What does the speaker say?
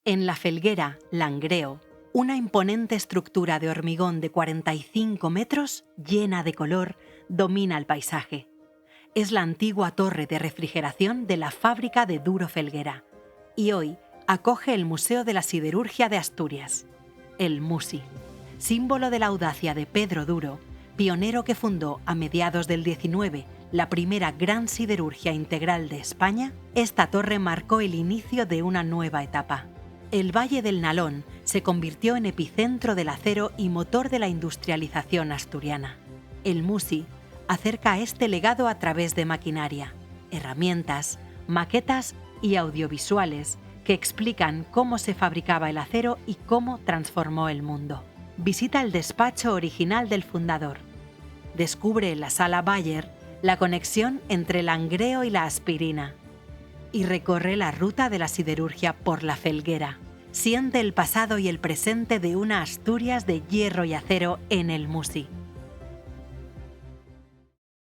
En la Felguera, Langreo, una imponente estructura de hormigón de 45 metros, llena de color, domina el paisaje. Es la antigua torre de refrigeración de la fábrica de Duro Felguera y hoy acoge el Museo de la Siderurgia de Asturias, el MUSI. Símbolo de la audacia de Pedro Duro, pionero que fundó a mediados del XIX la primera gran siderurgia integral de España, esta torre marcó el inicio de una nueva etapa. El Valle del Nalón se convirtió en epicentro del acero y motor de la industrialización asturiana. El MUSI acerca este legado a través de maquinaria, herramientas, maquetas y audiovisuales que explican cómo se fabricaba el acero y cómo transformó el mundo. Visita el despacho original del fundador. Descubre en la Sala Bayer la conexión entre el Langreo y la aspirina. Y recorre la ruta de la siderurgia por la Felguera. Siente el pasado y el presente de una Asturias de hierro y acero en el MUSI.